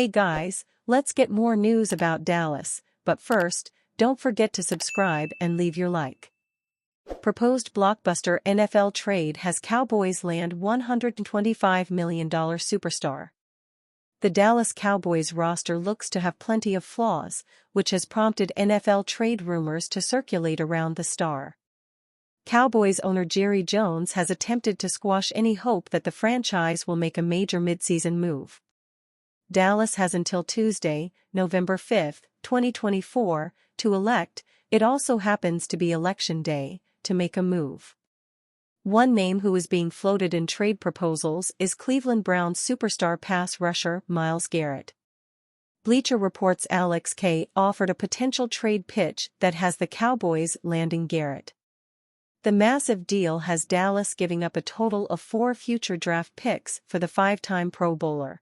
Hey guys, let's get more news about Dallas, but first, don't forget to subscribe and leave your like. Proposed blockbuster NFL trade has Cowboys land $125 million superstar. The Dallas Cowboys roster looks to have plenty of flaws, which has prompted NFL trade rumors to circulate around the star. Cowboys owner Jerry Jones has attempted to squash any hope that the franchise will make a major midseason move. Dallas has until Tuesday, November 5, 2024, to elect, it also happens to be election day, to make a move. One name who is being floated in trade proposals is Cleveland Browns superstar pass rusher Myles Garrett. Bleacher Report's Alex K. offered a potential trade pitch that has the Cowboys landing Garrett. The massive deal has Dallas giving up a total of 4 future draft picks for the 5-time Pro Bowler.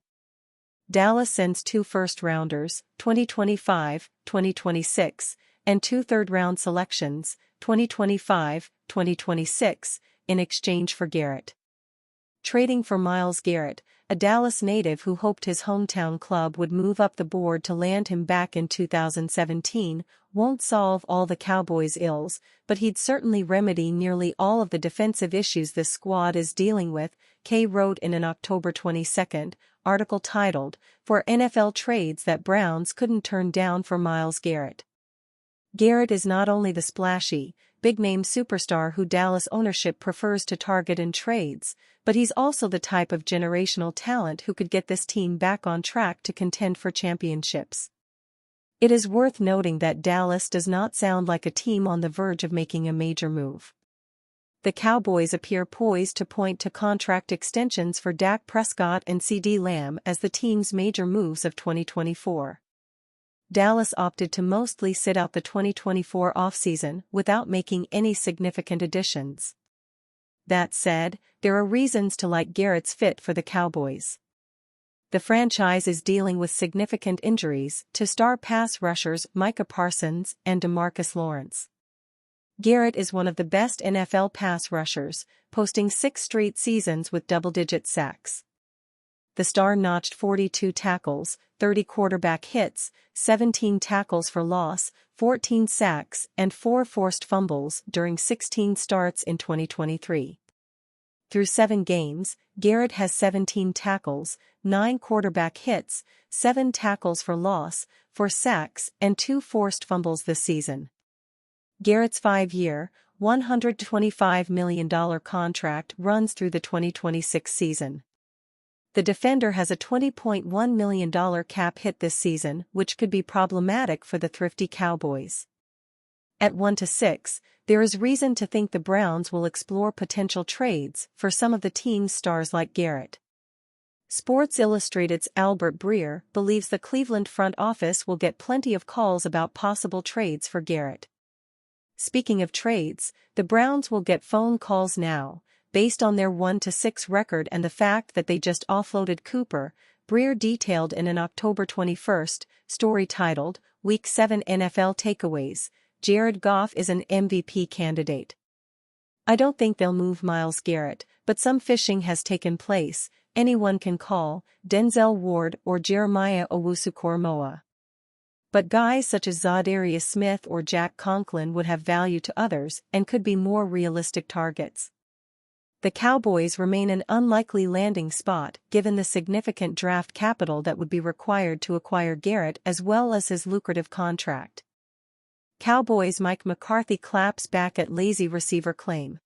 Dallas sends 2 first-rounders, 2025, 2026, and 2 third-round selections, 2025, 2026, in exchange for Garrett. Trading for Myles Garrett, a Dallas native who hoped his hometown club would move up the board to land him back in 2017, won't solve all the Cowboys' ills, but he'd certainly remedy nearly all of the defensive issues this squad is dealing with, Kay wrote in an October 22 article titled, For NFL Trades That Browns Couldn't Turn Down for Myles Garrett. Garrett is not only the splashy, big-name superstar who Dallas ownership prefers to target in trades, but he's also the type of generational talent who could get this team back on track to contend for championships. It is worth noting that Dallas does not sound like a team on the verge of making a major move. The Cowboys appear poised to point to contract extensions for Dak Prescott and CeeDee Lamb as the team's major moves of 2024. Dallas opted to mostly sit out the 2024 offseason without making any significant additions. That said, there are reasons to like Garrett's fit for the Cowboys. The franchise is dealing with significant injuries to star pass rushers Micah Parsons and DeMarcus Lawrence. Garrett is one of the best NFL pass rushers, posting 6 straight seasons with double-digit sacks. The star notched 42 tackles, 30 quarterback hits, 17 tackles for loss, 14 sacks, and 4 forced fumbles during 16 starts in 2023. Through 7 games, Garrett has 17 tackles, 9 quarterback hits, 7 tackles for loss, 4 sacks, and 2 forced fumbles this season. Garrett's 5-year, $125 million contract runs through the 2026 season. The defender has a $20.1 million cap hit this season, which could be problematic for the thrifty Cowboys. At 1-6, there is reason to think the Browns will explore potential trades for some of the team's stars like Garrett. Sports Illustrated's Albert Breer believes the Cleveland front office will get plenty of calls about possible trades for Garrett. Speaking of trades, the Browns will get phone calls now, based on their 1-6 record and the fact that they just offloaded Cooper, Breer detailed in an October 21 story titled, Week 7 NFL Takeaways, Jared Goff is an MVP candidate. I don't think they'll move Myles Garrett, but some fishing has taken place. Anyone can call, Denzel Ward or Jeremiah Owusu-Koramoah. But guys such as Zadarius Smith or Jack Conklin would have value to others and could be more realistic targets. The Cowboys remain an unlikely landing spot given the significant draft capital that would be required to acquire Garrett as well as his lucrative contract. Cowboys Mike McCarthy claps back at lazy receiver claim.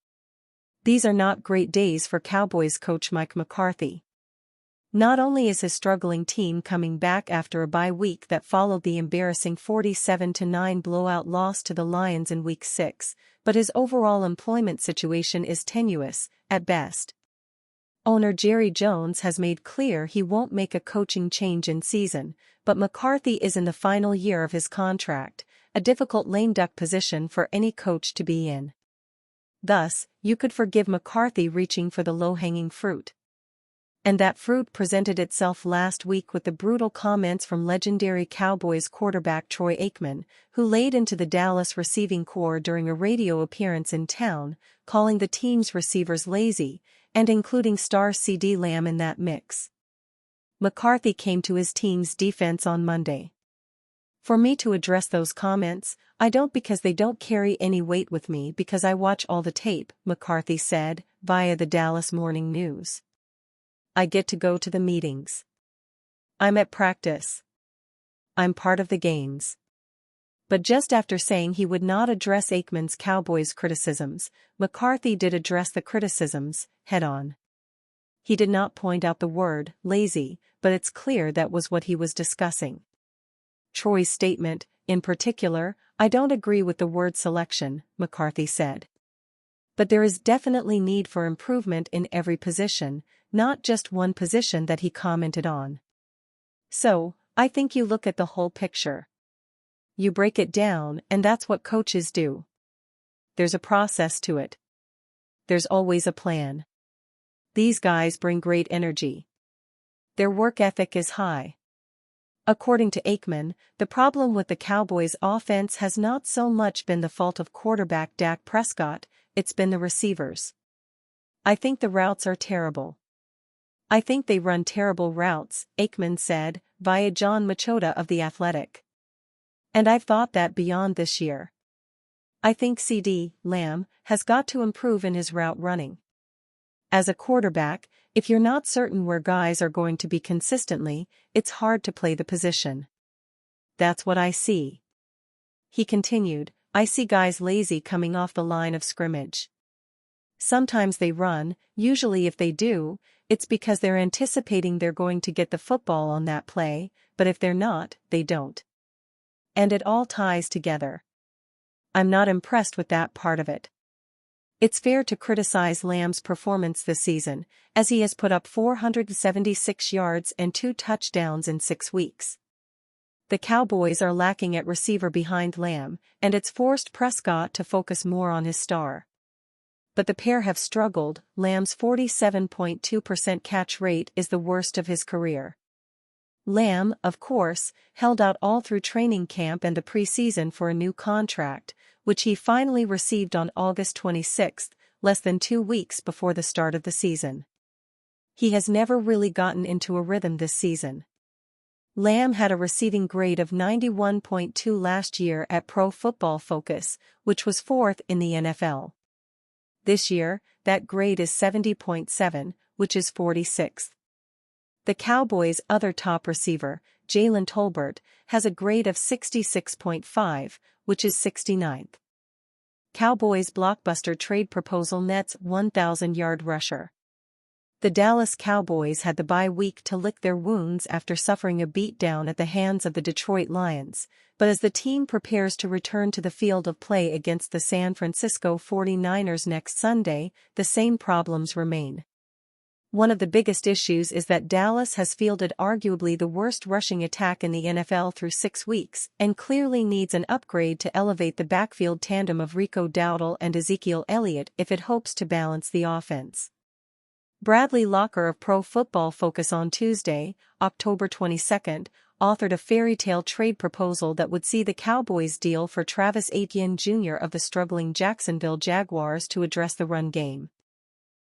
These are not great days for Cowboys coach Mike McCarthy. Not only is his struggling team coming back after a bye week that followed the embarrassing 47-9 blowout loss to the Lions in Week 6, but his overall employment situation is tenuous, at best. Owner Jerry Jones has made clear he won't make a coaching change in season, but McCarthy is in the final year of his contract, a difficult lame duck position for any coach to be in. Thus, you could forgive McCarthy reaching for the low-hanging fruit. And that fruit presented itself last week with the brutal comments from legendary Cowboys quarterback Troy Aikman, who laid into the Dallas receiving corps during a radio appearance in town, calling the team's receivers lazy, and including star CeeDee Lamb in that mix. McCarthy came to his team's defense on Monday. For me to address those comments, I don't because they don't carry any weight with me because I watch all the tape, McCarthy said, via the Dallas Morning News. I get to go to the meetings. I'm at practice. I'm part of the games. But just after saying he would not address Aikman's Cowboys criticisms, McCarthy did address the criticisms, head-on. He did not point out the word, lazy, but it's clear that was what he was discussing. Troy's statement, in particular, I don't agree with the word selection, McCarthy said. But there is definitely need for improvement in every position, not just one position that he commented on. So, I think you look at the whole picture. You break it down, and that's what coaches do. There's a process to it. There's always a plan. These guys bring great energy. Their work ethic is high. According to Aikman, the problem with the Cowboys' offense has not so much been the fault of quarterback Dak Prescott, it's been the receivers. I think the routes are terrible. I think they run terrible routes, Aikman said, via John Machota of The Athletic. And I've thought that beyond this year. I think CeeDee Lamb has got to improve in his route running. As a quarterback, if you're not certain where guys are going to be consistently, it's hard to play the position. That's what I see. He continued, I see guys lazy coming off the line of scrimmage. Sometimes they run, usually if they do, it's because they're anticipating they're going to get the football on that play, but if they're not, they don't. And it all ties together. I'm not impressed with that part of it. It's fair to criticize Lamb's performance this season, as he has put up 476 yards and 2 touchdowns in 6 weeks. The Cowboys are lacking at receiver behind Lamb, and it's forced Prescott to focus more on his star. But the pair have struggled. Lamb's 47.2% catch rate is the worst of his career. Lamb, of course, held out all through training camp and the preseason for a new contract, which he finally received on August 26, less than 2 weeks before the start of the season. He has never really gotten into a rhythm this season. Lamb had a receiving grade of 91.2 last year at Pro Football Focus, which was 4th in the NFL. This year, that grade is 70.7, which is 46th. The Cowboys' other top receiver, Jalen Tolbert, has a grade of 66.5, which is 69th. Cowboys' blockbuster trade proposal nets 1,000-yard rusher. The Dallas Cowboys had the bye week to lick their wounds after suffering a beatdown at the hands of the Detroit Lions, but as the team prepares to return to the field of play against the San Francisco 49ers next Sunday, the same problems remain. One of the biggest issues is that Dallas has fielded arguably the worst rushing attack in the NFL through 6 weeks and clearly needs an upgrade to elevate the backfield tandem of Rico Dowdle and Ezekiel Elliott if it hopes to balance the offense. Bradley Locker of Pro Football Focus on Tuesday, October 22, authored a fairy tale trade proposal that would see the Cowboys deal for Travis Etienne Jr. of the struggling Jacksonville Jaguars to address the run game.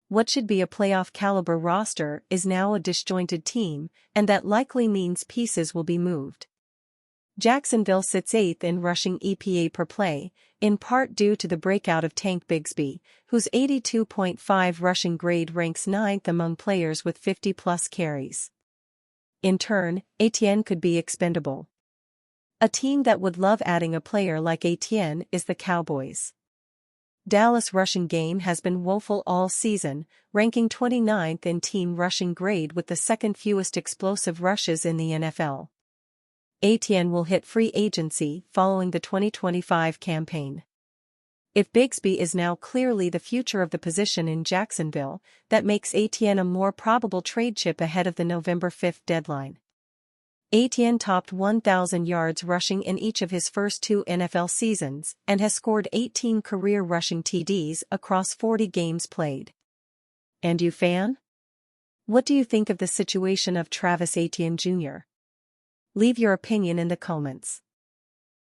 What should be a playoff-caliber roster is now a disjointed team, and that likely means pieces will be moved. Jacksonville sits 8th in rushing EPA per play, in part due to the breakout of Tank Bigsby, whose 82.5 rushing grade ranks 9th among players with 50-plus carries. In turn, Etienne could be expendable. A team that would love adding a player like Etienne is the Cowboys. Dallas' rushing game has been woeful all season, ranking 29th in team rushing grade with the second fewest explosive rushes in the NFL. Etienne will hit free agency following the 2025 campaign. If Bigsby is now clearly the future of the position in Jacksonville, that makes Etienne a more probable trade chip ahead of the November 5 deadline. Etienne topped 1,000 yards rushing in each of his first 2 NFL seasons and has scored 18 career rushing TDs across 40 games played. And you fan? What do you think of the situation of Travis Etienne Jr.? Leave your opinion in the comments.